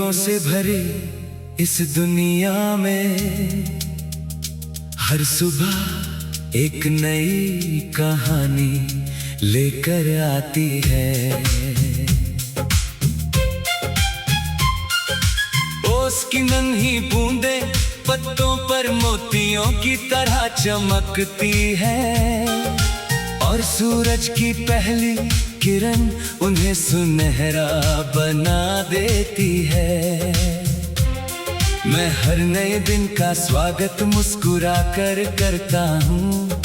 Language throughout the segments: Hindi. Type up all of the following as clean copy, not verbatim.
रंगों से भरी इस दुनिया में हर सुबह एक नई कहानी लेकर आती है। ओस की नन्ही बूंदे पत्तों पर मोतियों की तरह चमकती है और सूरज की पहली किरण उन्हें सुनहरा बना देती है। मैं हर नए दिन का स्वागत मुस्कुरा कर करता हूँ,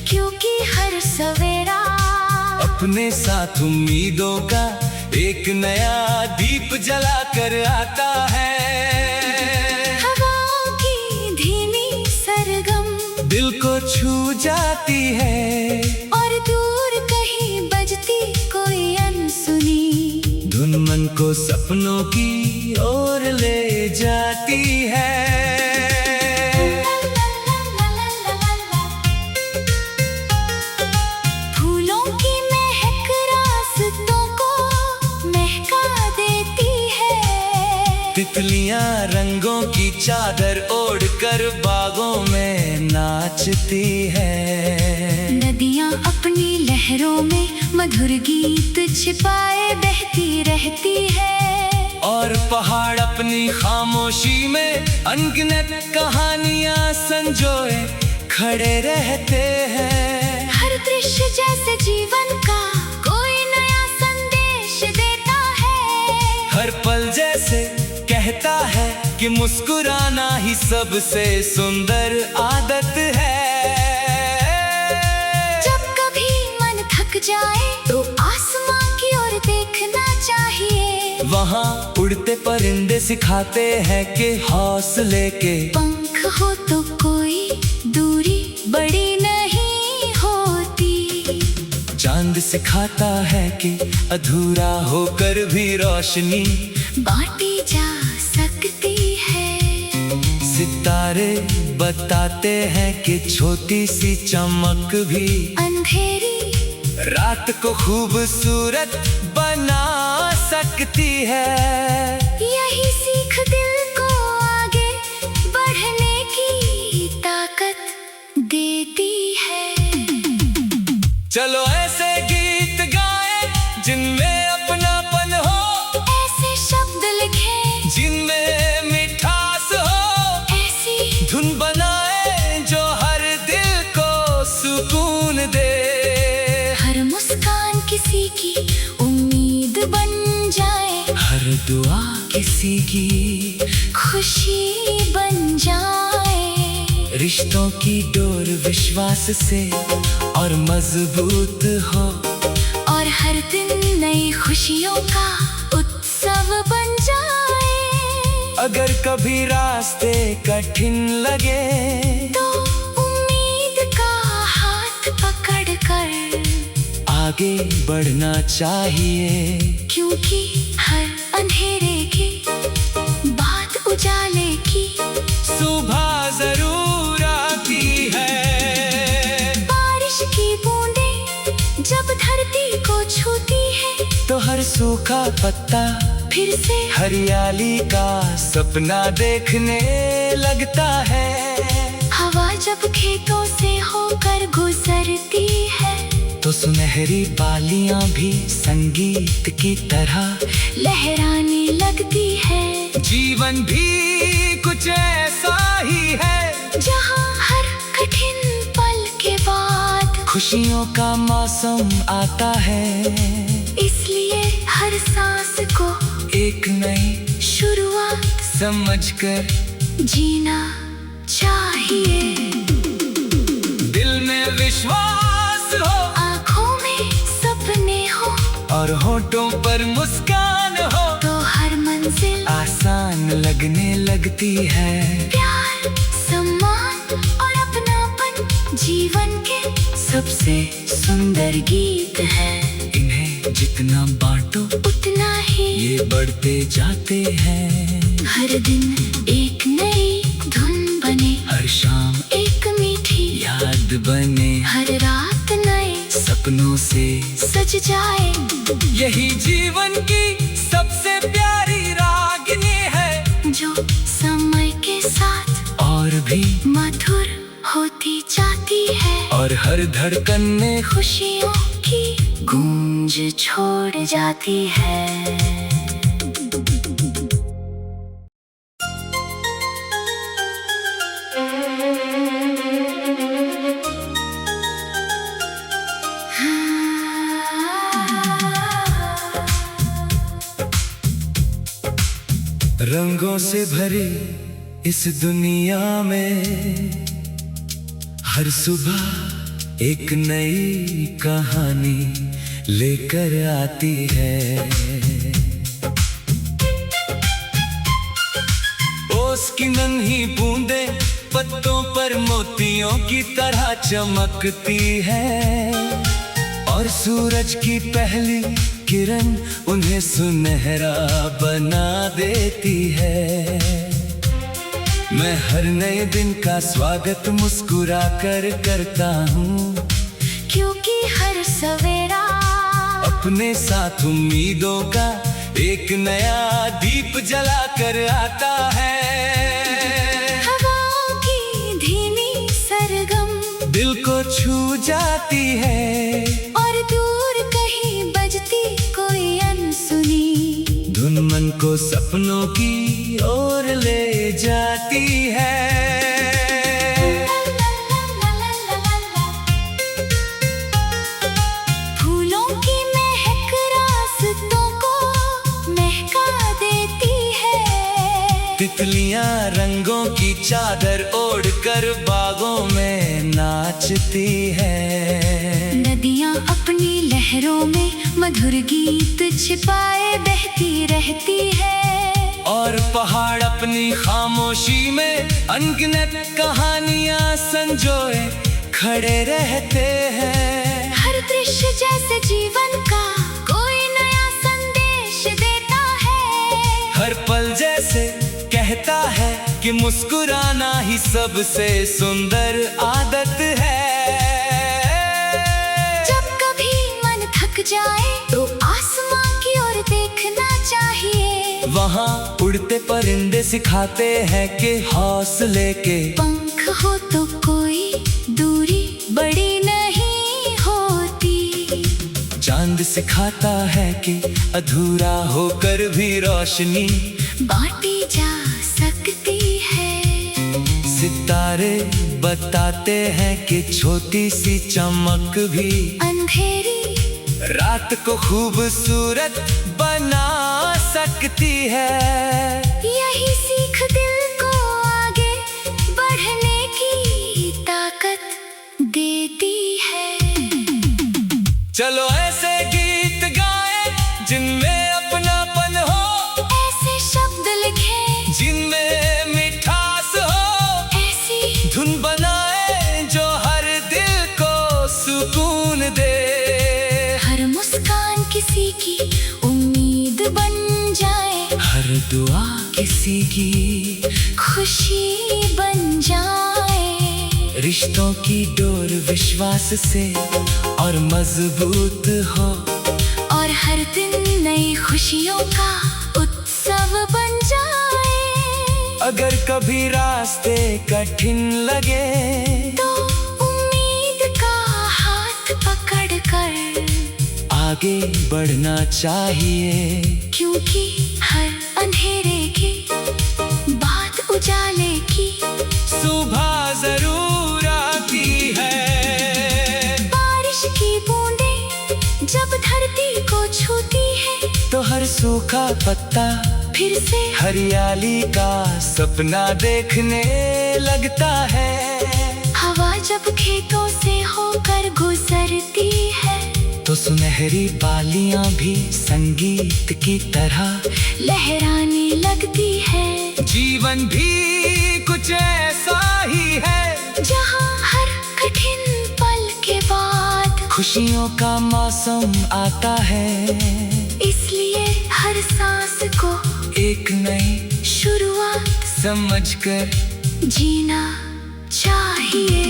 क्योंकि हर सवेरा अपने साथ उम्मीदों का एक नया दीप जला कर आता है। हवाओं की धीमी सरगम दिल को छू जाती है और दूर कहीं बजती कोई अनसुनी धुन मन को सपनों की ओर ले जाती है। फूलों की महक रास्तों को महका देती है। तितलियां रंगों की चादर ओढ़कर बागों में नाचती है। नदियां अपनी लहरों में मधुर गीत छिपाए बहती रहती है और पहाड़ अपनी खामोशी में अनगिनत कहानियां संजोए खड़े रहते हैं। हर दृश्य जैसे जीवन का कोई नया संदेश देता है। हर पल जैसे कहता है कि मुस्कुराना ही सबसे सुंदर आदत है। जब कभी मन थक जाए तो आसमां की ओर देखना चाहिए। वहाँ उड़ते परिंदे सिखाते हैं कि हौसले के पंख हो तो कोई दूरी बड़ी नहीं होती। चांद सिखाता है कि अधूरा होकर भी रोशनी बांटी जा सकती है। सितारे बताते हैं कि छोटी सी चमक भी अंधेरी रात को खूबसूरत बना सकती है। यही सीख दिल को आगे बढ़ने की ताकत देती है। चलो ऐसे गीत गाएं जिनमें अपनापन हो, ऐसे शब्द लिखे जिनमें मिठास हो, ऐसी धुन बनाए जो हर दिल को सुकून दे। हर मुस्कान किसी की उम्मीद बन जाए, हर दुआ किसी की खुशी बन जाए। रिश्तों की डोर विश्वास से और मजबूत हो और हर दिन नई खुशियों का उत्सव बन जाए। अगर कभी रास्ते कठिन लगे तो उम्मीद का हाथ पकड़ कर आगे बढ़ना चाहिए, क्योंकि हर अंधेरे की बात उजाले की सुबह जरूर आती है। बारिश की बूंदें जब धरती को छूती है तो हर सूखा पत्ता फिर से हरियाली का सपना देखने लगता है। हवा जब खेतों से होकर गुजरती है तो सुनहरी बालियां भी संगीत की तरह लहराने लगती है। जीवन भी कुछ ऐसा ही है जहाँ हर कठिन पल के बाद खुशियों का मौसम आता है। इसलिए हर सांस को एक नई शुरुआत समझकर जीना चाहिए। दिल में विश्वास हो, आँखों में सपने हो और होठों पर मुस्कान हो तो हर मंजिल आसान लगने लगती है। प्यार, सम्मान और अपनापन जीवन के सबसे सुंदर गीत है। इन्हें जितना बांटो उतना ही ये बढ़ते जाते हैं। हर दिन एक नई धुन बने, हर शाम एक मीठी याद बने, हर रात नए सपनों से सज जाए। यही जीवन की सबसे प्यारी रागनी और हर धड़कन में खुशियों की गूंज छोड़ जाती है। रंगों से भरी इस दुनिया में हर सुबह एक नई कहानी लेकर आती है। ओस की नन्ही बूंदें पत्तों पर मोतियों की तरह चमकती है और सूरज की पहली किरण उन्हें सुनहरा बना देती है। मैं हर नए दिन का स्वागत मुस्कुरा कर करता हूँ, क्योंकि हर सवेरा अपने साथ उम्मीदों का एक नया दीप जला कर आता है। हवाओं की धीमी सरगम दिल को छू जाती है और दूर कहीं बजती कोई अनसुनी धुन मन को सपनों की ओर ले जाती है। फूलों की महक रास्तों को महका देती है। तितलियां रंगों की चादर ओढ़कर बागों में नाचती है। नदियां अपनी लहरों में मधुर गीत छिपाए बहती रहती है और पहाड़ अपनी खामोशी में अनगिनत कहानियां संजोए खड़े रहते हैं। हर दृश्य जैसे जीवन का कोई नया संदेश देता है। हर पल जैसे कहता है कि मुस्कुराना ही सबसे सुंदर आदत है। जब कभी मन थक जाए तो आसमां की ओर देखना चाहिए। वहाँ उड़ते परिंदे सिखाते हैं कि हौसले के पंख हो तो कोई दूरी बड़ी नहीं होती। चांद सिखाता है कि अधूरा होकर भी रोशनी बांटी जा सकती है। सितारे बताते हैं कि छोटी सी चमक भी अंधेरी रात को खूबसूरत बना सकती है। यही सीख दिल को आगे बढ़ने की ताकत देती है। चलो ऐसे गीत गाए जिनमें अपनापन हो, ऐसे शब्द लिखे जिनमें मिठास हो, ऐसी धुन बनाए जो हर दिल को सुकून दे। हर मुस्कान किसी की उम्मीद बन जाए, हर दुआ किसी की खुशी बन जाए। रिश्तों की डोर विश्वास से और मजबूत हो और हर दिन नई खुशियों का उत्सव बन जाए। अगर कभी रास्ते कठिन लगे तो उम्मीद का हाथ पकड़ कर आगे बढ़ना चाहिए, क्योंकि हर अंधेरे की बात उजाले की सुबह जरूर आती है। बारिश की बूंदें जब धरती को छूती है तो हर सूखा पत्ता फिर से हरियाली का सपना देखने लगता है। हवा जब खेतों से होकर गुजरती है तो सुनहरी बालियां भी संगीत की तरह लहराने लगती है। जीवन भी कुछ ऐसा ही है जहाँ हर कठिन पल के बाद खुशियों का मौसम आता है। इसलिए हर सांस को एक नई शुरुआत समझकर जीना चाहिए।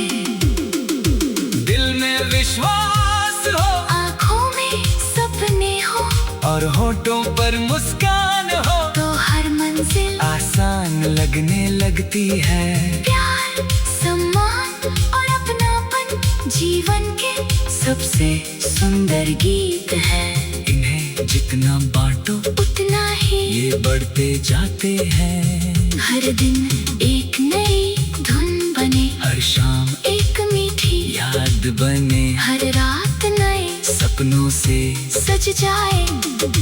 दिल में विश्वास हो, आँखों में सपने हो और होठों पर मुस्कान हो तो हर मंजिल आसान लगने लगती है। प्यार सम्मान और अपनापन जीवन के सबसे सुंदर गीत है। इन्हें जितना बांटो उतना ही ये बढ़ते जाते हैं। हर दिन एक नई धुन बने, हर शाम एक मीठी याद बने, हर रात नए सपनों से सज जाए।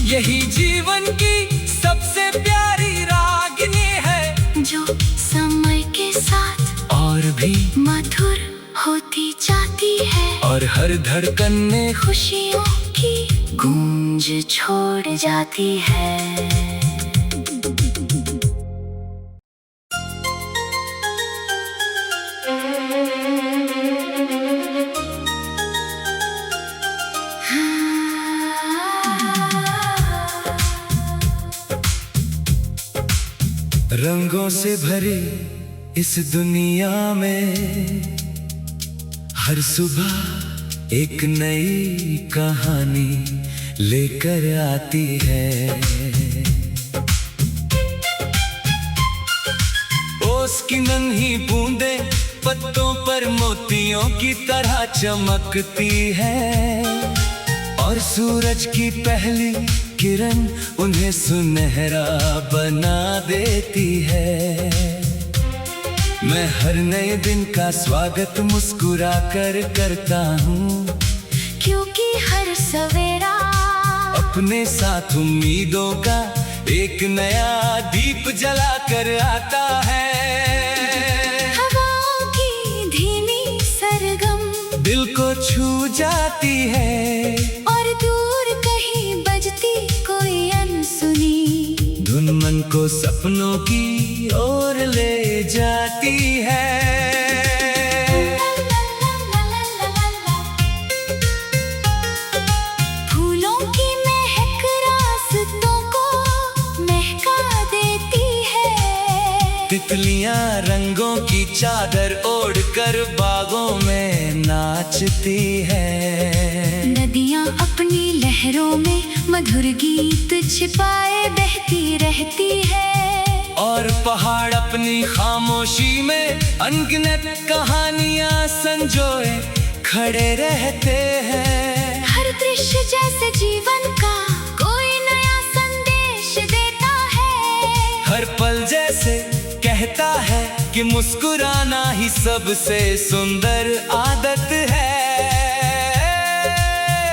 यही जीवन की सबसे प्यारी रागिनी है, जो समय के साथ और भी मधुर होती जाती है। और हर धड़कन में खुशियों की गूंज छोड़ जाती है। रंगों से भरी इस दुनिया में हर सुबह एक नई कहानी लेकर आती है। ओस की नन्ही बूंदे पत्तों पर मोतियों की तरह चमकती है, और सूरज की पहली किरण उन्हें सुनहरा बना देती है। मैं हर नए दिन का स्वागत मुस्कुरा कर करता हूँ, क्योंकि हर सवेरा अपने साथ उम्मीदों का एक नया दीप जला कर आता है। हवाओं की धीमी सरगम दिल को छू जाती है, और दूर कहीं बजती कोई अनसुनी धुन मन को सपनों की ओर ले जाती है। फूलों की महक रास्तों को महका देती है। तितलियां रंगों की चादर ओढ़कर बागों में नाचती है। नदियां अपनी लहरों में मधुर गीत छिपाए बहती रहती है, और पहाड़ अपनी खामोशी में अनगिनत कहानियां संजोए खड़े रहते हैं। हर दृश्य जैसे जीवन का कोई नया संदेश देता है। हर पल जैसे कहता है कि मुस्कुराना ही सबसे सुंदर आदत है।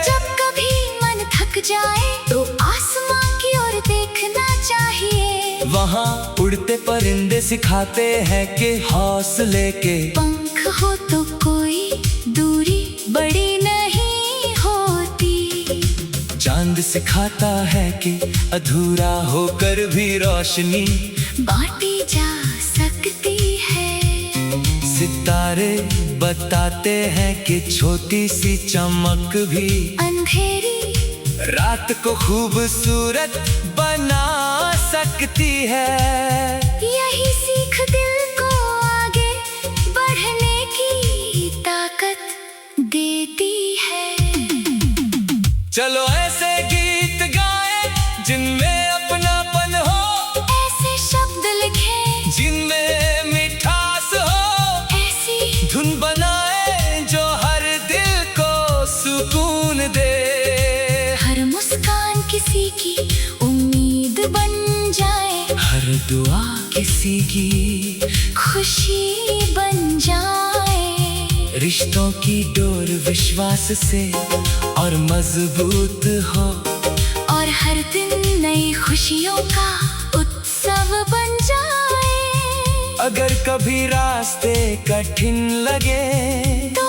जब कभी मन थक जाए तो आसमां की ओर देखना चाहिए। वहाँ उड़ते परिंदे सिखाते हैं कि हौसले के पंख हो तो कोई दूरी बड़ी नहीं होती। चांद सिखाता है कि अधूरा होकर भी रोशनी बांटी जा सकती है। सितारे बताते हैं कि छोटी सी चमक भी अंधेरी रात को खूबसूरत बना सकती है। यही सीख दिल को आगे बढ़ने की ताकत देती है। चलो ऐसे गीत गाएं जिनमें अपनापन हो, ऐसे शब्द लिखें जिनमें मिठास हो, ऐसी धुन बनाएं जो हर दिल को सुकून दे। हर मुस्कान किसी की उम्मीद बन जाए, हर दुआ किसी की खुशी बन जाए। रिश्तों की डोर विश्वास से और मजबूत हो, और हर दिन नई खुशियों का उत्सव बन जाए। अगर कभी रास्ते कठिन लगे तो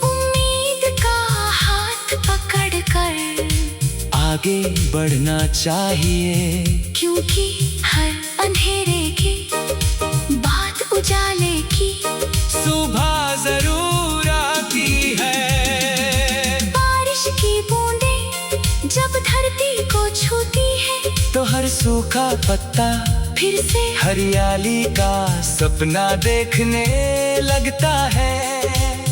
उम्मीद का हाथ पकड़ कर आगे बढ़ना चाहिए, क्योंकि हर अंधेरे की बात उजाले की सुबह जरूर आती है। बारिश की बूंदें जब धरती को छूती है, तो हर सूखा पत्ता फिर से हरियाली का सपना देखने लगता है।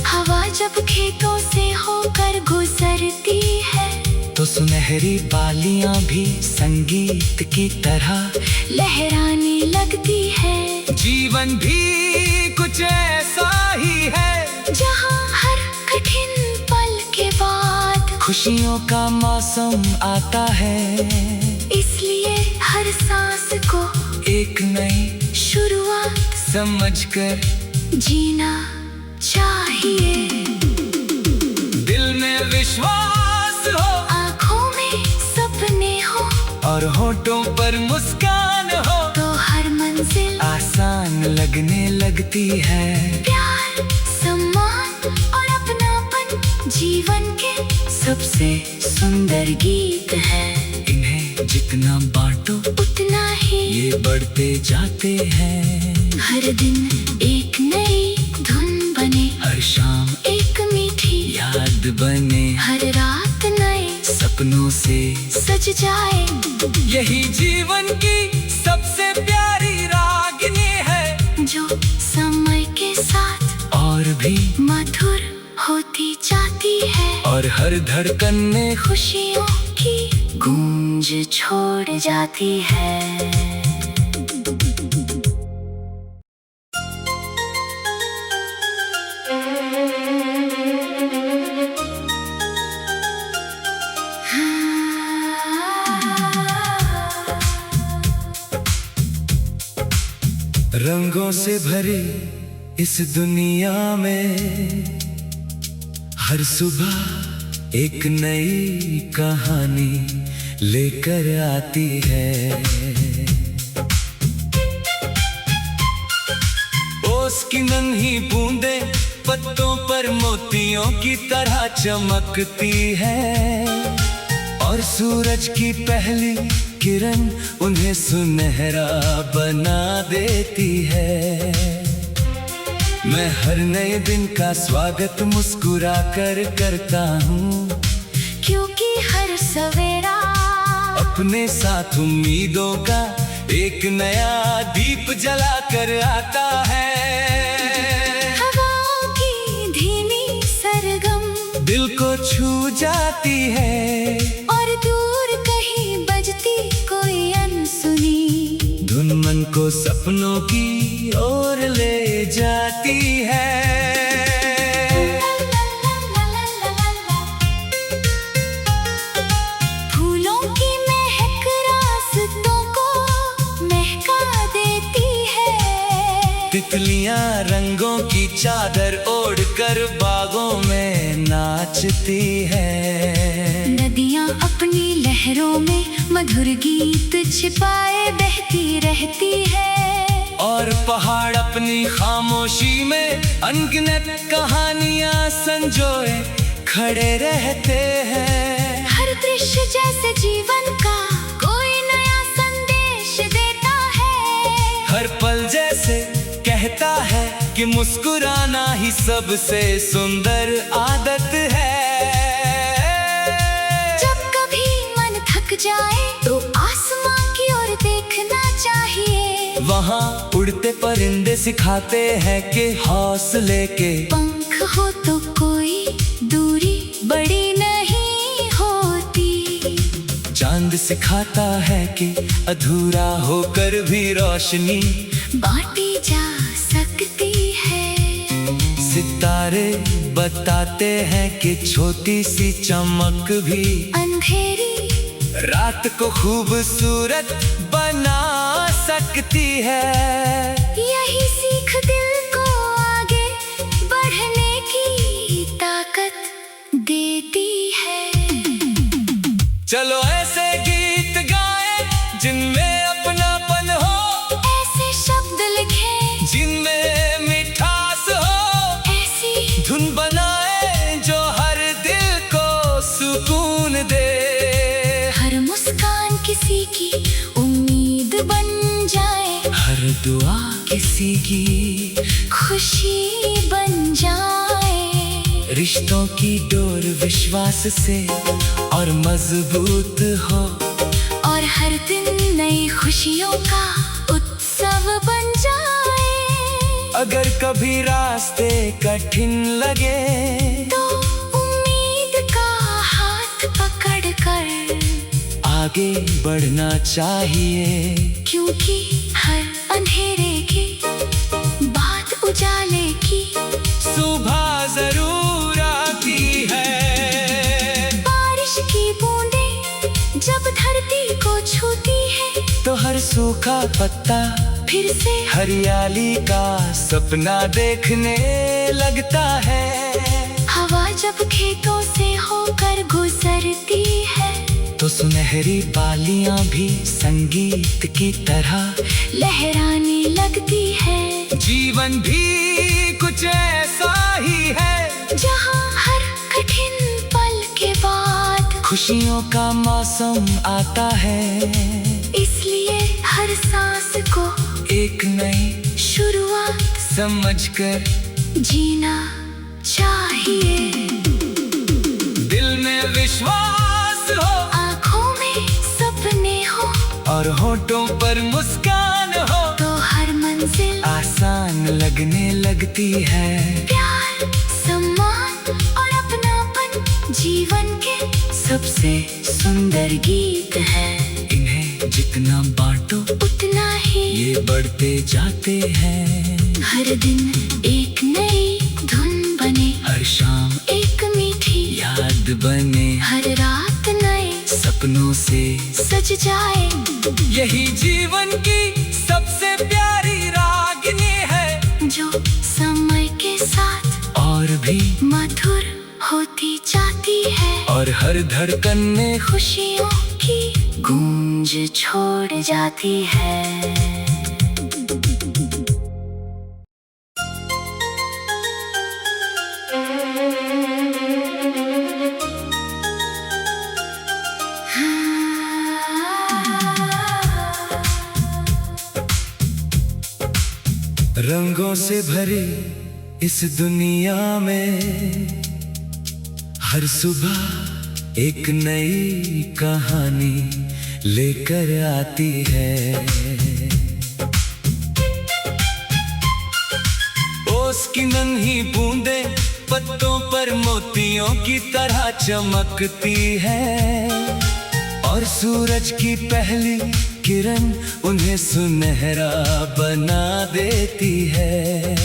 हवा जब खेतों से होकर गुजरती है, तो सुनहरी बालियां भी संगीत की तरह लहराने लगती है। जीवन भी कुछ ऐसा ही है, जहाँ हर कठिन खुशियों का मौसम आता है, इसलिए हर सांस को एक नई शुरुआत समझकर जीना चाहिए। दिल में विश्वास हो, आँखों में सपने हो, और होठों पर मुस्कान हो, तो हर मंजिल आसान लगने लगती है। प्यार, सम्मान और अपनापन जीवन के सबसे सुंदर गीत है। इन्हें जितना बांटो उतना ही ये बढ़ते जाते हैं। हर दिन एक नई धुन बने, हर शाम एक मीठी याद बने, हर रात नए सपनों से सज जाए। यही जीवन की सबसे प्यारी रागिनी है, जो समय के साथ और भी मधुर होती जाती है, और हर धड़कन में खुशियों की गूंज छोड़ जाती है। रंगों से भरी इस दुनिया में हर सुबह एक नई कहानी लेकर आती है। ओस की नन्ही बूंदे पत्तों पर मोतियों की तरह चमकती है, और सूरज की पहली किरण उन्हें सुनहरा बना देती है। मैं हर नए दिन का स्वागत मुस्कुरा कर करता हूँ, क्योंकि हर सवेरा अपने साथ उम्मीदों का एक नया दीप जला कर आता है। हवाओं की धीमी सरगम दिल को छू जाती है, और दूर कहीं बजती कोई अनसुनी धुन मन को सपनों की ओर ले जाती है। फूलों की महक रास्तों को महका देती है, तितलियां रंगों की चादर ओढ़कर बागों में नाचती है। नदियाँ अपनी लहरों में मधुर गीत छिपाए बहती रहती है, और पहाड़ अपनी खामोशी में अनगिनत कहानियां संजोए खड़े रहते हैं। हर दृश्य जैसे जीवन का कोई नया संदेश देता है, हर पल जैसे कहता है कि मुस्कुराना ही सबसे सुंदर आदत है। जब कभी मन थक जाए तो आसमां की ओर देखना चाहिए, वहाँ उड़ते परिंदे सिखाते हैं कि हौसले के पंख हो तो कोई दूरी बड़ी नहीं होती। चांद सिखाता है कि अधूरा होकर भी रोशनी बांटी जा सकती है। सितारे बताते हैं कि छोटी सी चमक भी अंधेरी रात को खूबसूरत बना सकती है। यही सीख दिल को आगे बढ़ने की ताकत देती है। चलो ऐसे गीत गाए जिनमें अपनापन हो, ऐसे शब्द लिखे जिनमें मिठास हो, ऐसी धुन बनाए जो हर दिल को सुकून दे। हर मुस्कान किसी की उम्मीद बन जाए, हर दुआ किसी की खुशी बन जाए। रिश्तों की डोर विश्वास से और मजबूत हो, और हर दिन नई खुशियों का उत्सव बन जाए। अगर कभी रास्ते कठिन लगे तो उम्मीद का हाथ पकड़ कर आगे बढ़ना चाहिए, क्योंकि हर अंधेरे की बात उजाले की सुबह जरूर आती है। बारिश सूखा पत्ता फिर से हरियाली का सपना देखने लगता है। हवा जब खेतों से होकर गुजरती है तो सुनहरी बालियां भी संगीत की तरह लहराने लगती है। जीवन भी कुछ ऐसा ही है जहाँ हर कठिन पल के बाद खुशियों का मौसम आता है। इसलिए हर सांस को एक नई शुरुआत समझकर जीना चाहिए। दिल में विश्वास हो, आँखों में सपने हो और होठों पर मुस्कान हो तो हर मंजिल आसान लगने लगती है। प्यार, सम्मान और अपनापन जीवन के सबसे सुंदर गीत है। इन्हें जितना बांटो उतना ही ये बढ़ते जाते हैं। हर दिन एक नई धुन बने, हर शाम एक मीठी याद बने, हर रात नए सपनों से सज जाए। यही जीवन की सबसे प्यारी रागनी है जो समय के साथ और भी मधुर होती जाती है और हर धड़कन में खुशियों की गूंज छोड़ जाती है। रंगों से भरी इस दुनिया में हर सुबह एक नई कहानी लेकर आती है। ओस की नन्ही बूंदें पत्तों पर मोतियों की तरह चमकती है और सूरज की पहली किरण उन्हें सुनहरा बना देती है।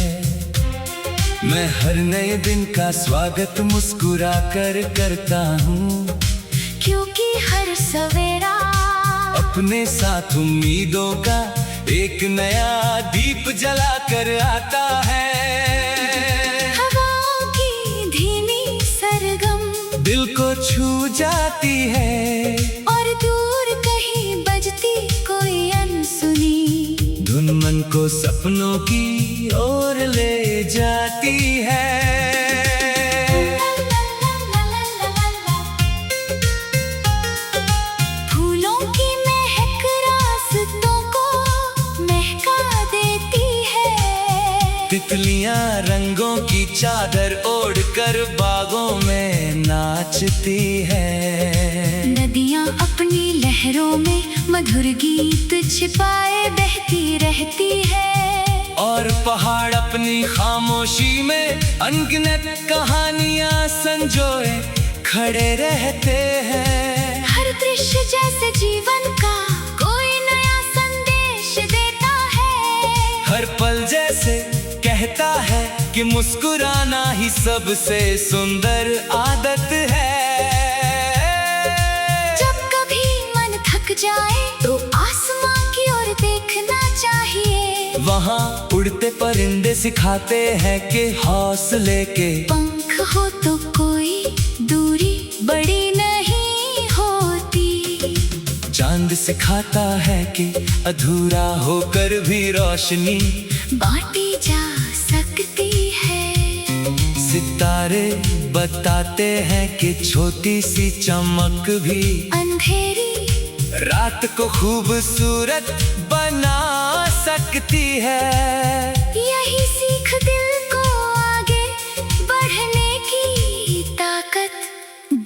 मैं हर नए दिन का स्वागत मुस्कुरा कर करता हूँ, क्योंकि हर सवेरा अपने साथ उम्मीदों का एक नया दीप जला कर आता है। हवाओं की धीमी सरगम दिल को छू जाती है और दूर कहीं बजती कोई अनसुनी धुन मन को सपनों की ओर ले जाती है। फूलों की महक रास्तों को महका देती है। तितलियां रंगों की चादर ओढ़कर बागों में नाचती है। नदियाँ अपनी लहरों में मधुर गीत छिपाए बहती रहती है और पहाड़ अपनी खामोशी में अनगिनत कहानियां संजोए खड़े रहते हैं। हर दृश्य जैसे जीवन का कोई नया संदेश देता है। हर पल जैसे कहता है कि मुस्कुराना ही सबसे सुंदर आदत है। जब कभी मन थक जाए तो आसमां की ओर देखना चाहिए। वहाँ उड़ते परिंदे सिखाते हैं कि हौसले के पंख हो तो कोई दूरी बड़ी नहीं होती। चांद सिखाता है कि अधूरा होकर भी रोशनी बांटी जा सकती है। सितारे बताते हैं कि छोटी सी चमक भी अंधेरी रात को खूबसूरत बना सकती है। यही सीख दिल को आगे बढ़ने की ताकत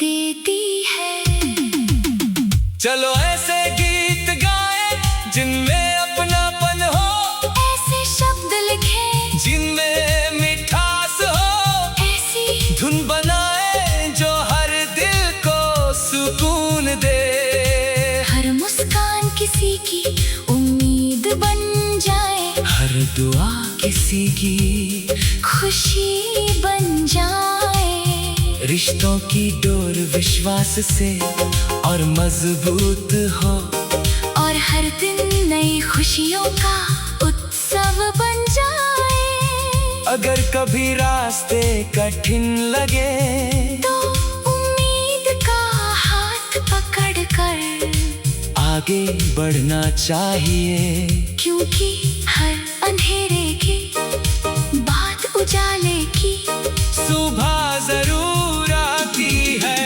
देती है। चलो ऐसे गीत गाए जिनमें अपनापन हो, ऐसे शब्द लिखे जिनमें मिठास हो, ऐसी धुन बनाए जो हर दिल को सुकून दे। हर मुस्कान किसी की उम्मीद बन जाए, हर दुआ किसी की खुशी बन जाए। रिश्तों की डोर विश्वास से और मजबूत हो और हर दिन नई खुशियों का उत्सव बन जाए। अगर कभी रास्ते कठिन लगे तो उम्मीद का हाथ पकड़ कर आगे बढ़ना चाहिए, क्योंकि हर अंधेरे की बात उजाले की सुबह जरूर आती है।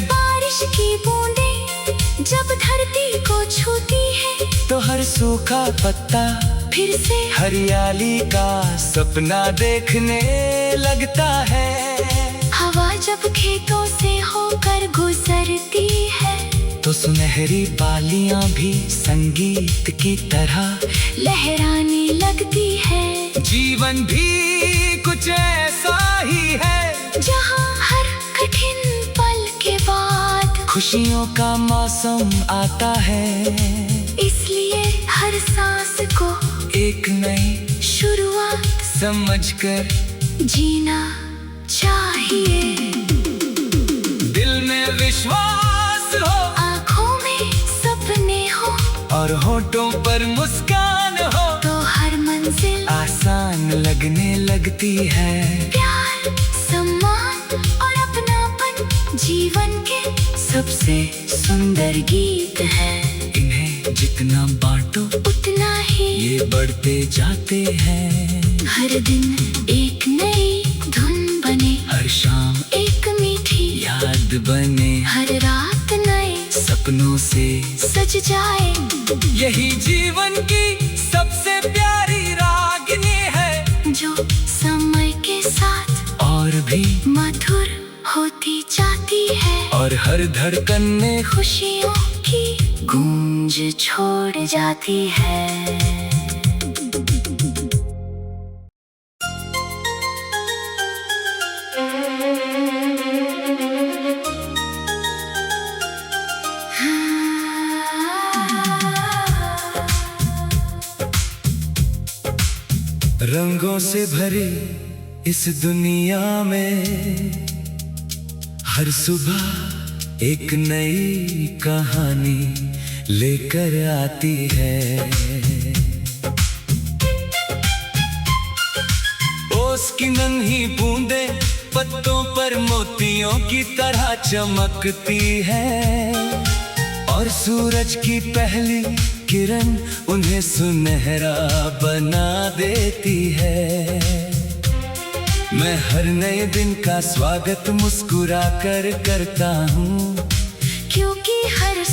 बारिश की बूंदें जब धरती को छूती है तो हर सूखा पत्ता फिर से हरियाली का सपना देखने लगता है। हवा जब खेतों से होकर गुजरती है तो सुनहरी बालियां भी संगीत की तरह लहराने लगती है। जीवन भी कुछ ऐसा ही है, जहाँ हर कठिन पल के बाद खुशियों का मौसम आता है। इसलिए हर सांस को एक नई शुरुआत समझकर जीना चाहिए। दिल में विश्वास हो, आँखों में सपने हो और होठों पर मुस्कान हो तो हर मंजिल आसान लगने लगती है। प्यार, सम्मान और अपनापन जीवन के सबसे सुंदर गीत है। इन्हें जितना बांटो उतना ही ये बढ़ते जाते हैं। हर दिन एक नई धुन बने, हर शाम एक मीठी याद बने, हर रात नए सपनों से सज जाए। यही जीवन की सबसे प्यारी रागनी है, जो समय के साथ और भी मधुर होती जाती है और हर धड़कन में खुशियों की गूंज छोड़ जाती है। रंगों से भरी इस दुनिया में हर सुबह एक नई कहानी लेकर आती है। ओस की नन्ही बूंदें पत्तों पर मोतियों की तरह चमकती है, और सूरज की पहली किरण उन्हें सुनहरा बना देती है। मैं हर नए दिन का स्वागत मुस्कुरा कर करता हूँ, क्योंकि हर